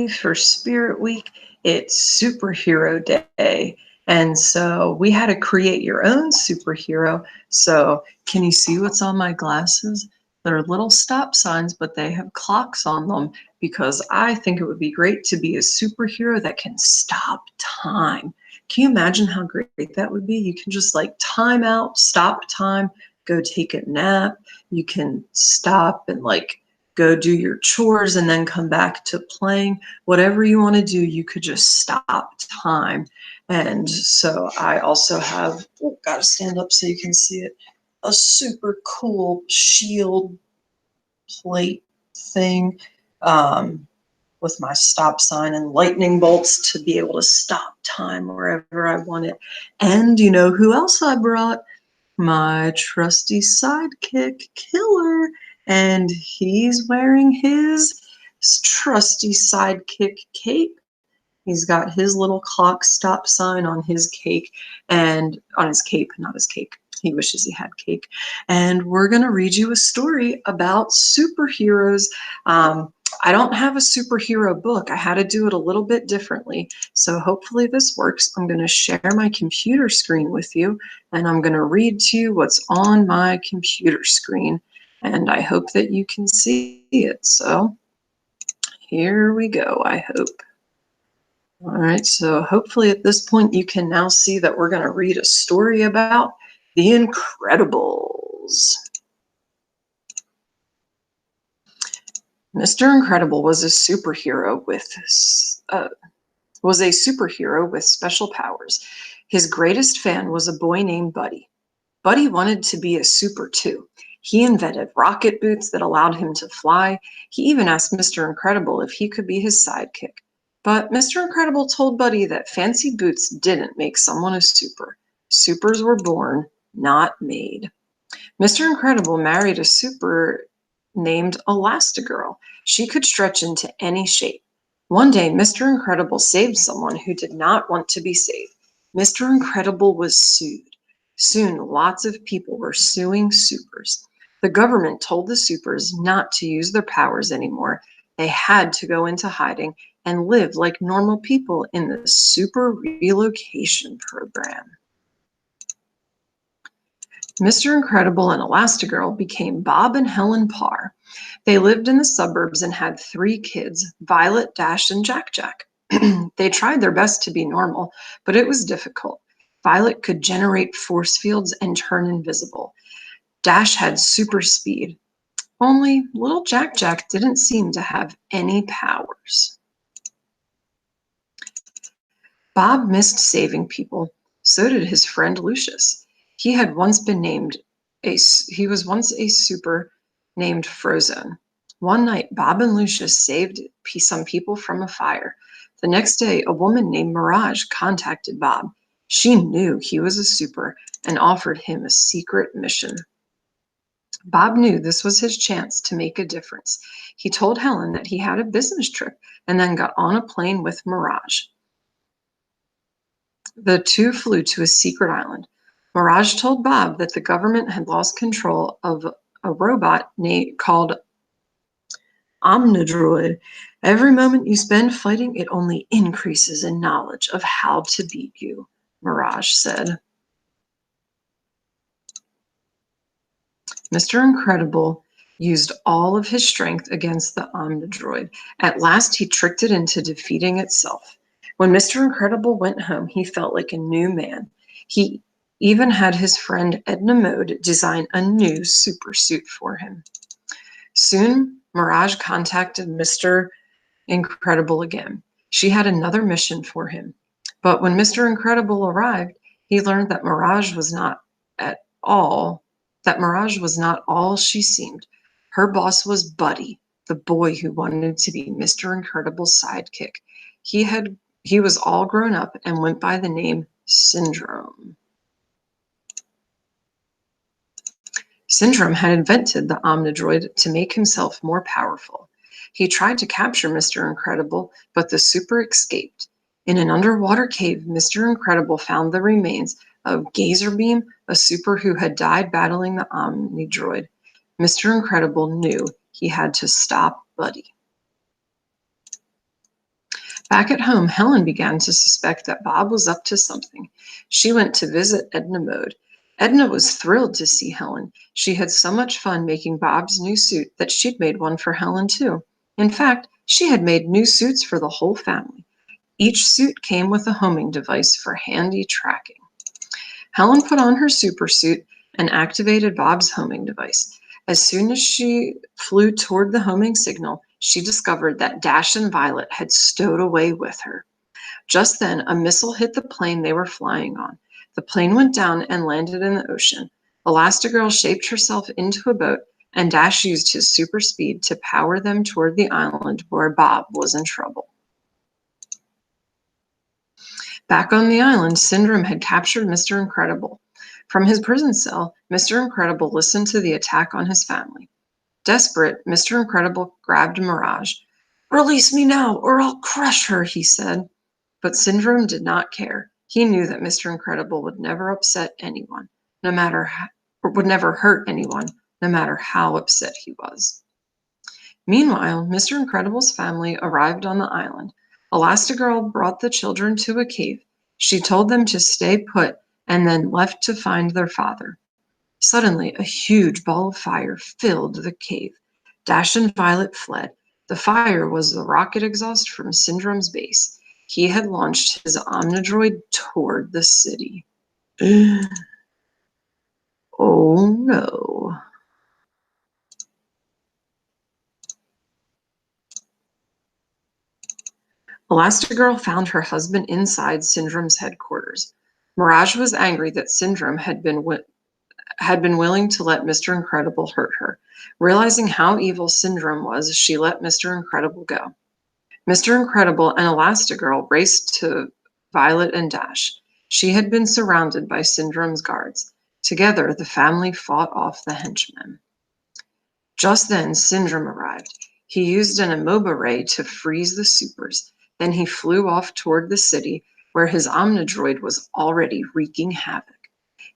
for Spirit Week, it's Superhero Day. And so we had to create your own superhero. So can you see what's on my glasses? They're little stop signs, but they have clocks on them because I think it would be great to be a superhero that can stop time. Can you imagine how great that would be? You can just like time out, stop time, go take a nap. You can stop and like go do your chores and then come back to playing. Whatever you want to do, you could just stop time. And so I also have, oh, gotta stand up so you can see it, a super cool shield plate thing with my stop sign and lightning bolts to be able to stop time wherever I want it. And you know who else I brought? My trusty sidekick, Killer, and he's wearing his trusty sidekick cape. He's got his little clock stop sign on his cake and on his cape, not his cake. He wishes he had cake. And we're going to read you a story about superheroes. I don't have a superhero book. I had to do it a little bit differently. So hopefully this works. I'm going to share my computer screen with you, and I'm going to read to you what's on my computer screen. And I hope that you can see it. So here we go, I hope. All right, so hopefully at this point you can now see that we're going to read a story about the Incredibles. Mr. Incredible was a superhero with special powers. His greatest fan was a boy named Buddy. Buddy wanted to be a super too. He invented rocket boots that allowed him to fly. He even asked Mr. Incredible if he could be his sidekick. But Mr. Incredible told Buddy that fancy boots didn't make someone a super. Supers were born, not made. Mr. Incredible married a super named Elastigirl. She could stretch into any shape. One day, Mr. Incredible saved someone who did not want to be saved. Mr. Incredible was sued. Soon, lots of people were suing supers. The government told the supers not to use their powers anymore. They had to go into hiding and live like normal people in the Super Relocation Program. Mr. Incredible and Elastigirl became Bob and Helen Parr. They lived in the suburbs and had 3 kids, Violet, Dash, and Jack Jack. They tried their best to be normal, but it was difficult. Violet could generate force fields and turn invisible. Dash had super speed. Only little Jack Jack didn't seem to have any powers. Bob missed saving people. So did his friend Lucius. He was once a super named Frozone. One night, Bob and Lucius saved some people from a fire. The next day, a woman named Mirage contacted Bob. She knew he was a super and offered him a secret mission. Bob knew this was his chance to make a difference. He told Helen that he had a business trip and then got on a plane with Mirage. The two flew to a secret island. Mirage told Bob that the government had lost control of a robot called Omnidroid. Every moment you spend fighting, it only increases in knowledge of how to beat you, Mirage said. Mr. Incredible used all of his strength against the Omnidroid. At last, he tricked it into defeating itself. When Mr. Incredible went home, he felt like a new man. He even had his friend Edna Mode design a new super suit for him. Soon, Mirage contacted Mr. Incredible again. She had another mission for him. But when Mr. Incredible arrived, he learned that Mirage was not all she seemed. Her boss was Buddy, the boy who wanted to be Mr. Incredible's sidekick. He was all grown up and went by the name Syndrome. Syndrome had invented the Omnidroid to make himself more powerful. He tried to capture Mr. Incredible, but the super escaped. In an underwater cave, Mr. Incredible found the remains of Gazerbeam, a super who had died battling the Omnidroid. Mr. Incredible knew he had to stop Buddy. Back at home, Helen began to suspect that Bob was up to something. She went to visit Edna Mode. Edna was thrilled to see Helen. She had so much fun making Bob's new suit that she'd made one for Helen too. In fact, she had made new suits for the whole family. Each suit came with a homing device for handy tracking. Helen put on her super suit and activated Bob's homing device. As soon as she flew toward the homing signal, she discovered that Dash and Violet had stowed away with her. Just then, a missile hit the plane they were flying on. The plane went down and landed in the ocean. Elastigirl shaped herself into a boat, and Dash used his super speed to power them toward the island where Bob was in trouble. Back on the island, Syndrome had captured Mr. Incredible. From his prison cell, Mr. Incredible listened to the attack on his family. Desperate, Mr. Incredible grabbed Mirage. "Release me now, or I'll crush her," he said. But Syndrome did not care. He knew that Mr. Incredible would never upset anyone, no matter how, or would never hurt anyone, no matter how upset he was. Meanwhile, Mr. Incredible's family arrived on the island. Elastigirl brought the children to a cave. She told them to stay put and then left to find their father. Suddenly, a huge ball of fire filled the cave. Dash and Violet fled. The fire was the rocket exhaust from Syndrome's base. He had launched his Omnidroid toward the city. Oh no. Elastigirl found her husband inside Syndrome's headquarters. Mirage was angry that Syndrome had been willing to let Mr. Incredible hurt her. Realizing how evil Syndrome was, she let Mr. Incredible go. Mr. Incredible and Elastigirl raced to Violet and Dash. She had been surrounded by Syndrome's guards. Together, the family fought off the henchmen. Just then, Syndrome arrived. He used an Amoeba ray to freeze the supers. Then he flew off toward the city, where his Omnidroid was already wreaking havoc.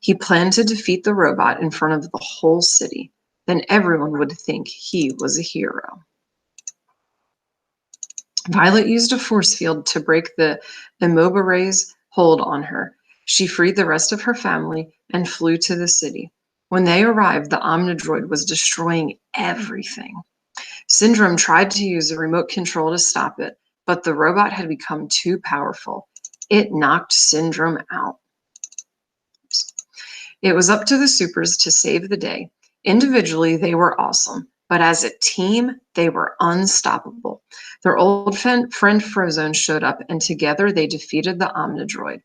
He planned to defeat the robot in front of the whole city. Then everyone would think he was a hero. Violet used a force field to break the Amoeba ray's hold on her. She freed the rest of her family and flew to the city. When they arrived, the Omnidroid was destroying everything. Syndrome tried to use a remote control to stop it, but the robot had become too powerful. It knocked Syndrome out. It was up to the supers to save the day. Individually, they were awesome, but as a team, they were unstoppable. Their old friend Frozone showed up, and together they defeated the Omnidroid.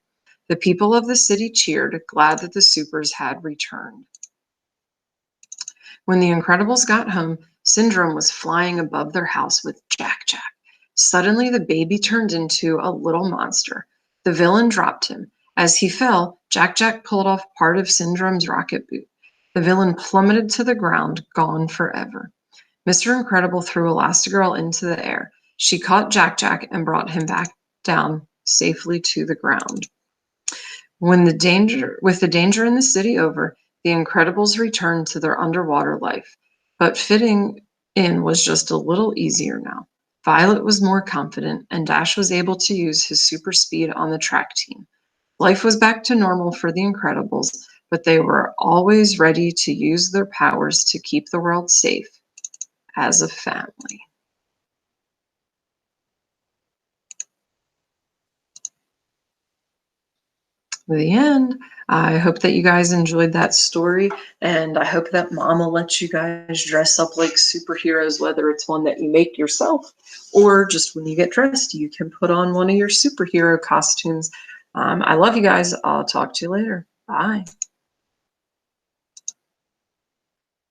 The people of the city cheered, glad that the supers had returned. When the Incredibles got home, Syndrome was flying above their house with Jack Jack. Suddenly, the baby turned into a little monster. The villain dropped him. As he fell, Jack Jack pulled off part of Syndrome's rocket boot. The villain plummeted to the ground, gone forever. Mr. Incredible threw Elastigirl into the air. She caught Jack Jack and brought him back down safely to the ground. With the danger in the city over, the Incredibles returned to their underwater life. But fitting in was just a little easier now. Violet was more confident, and Dash was able to use his super speed on the track team. Life was back to normal for the Incredibles, but they were always ready to use their powers to keep the world safe as a family. The end. I hope that you guys enjoyed that story, and I hope that Mama lets you guys dress up like superheroes, whether it's one that you make yourself or just when you get dressed, you can put on one of your superhero costumes. I love you guys. I'll talk to you later. Bye.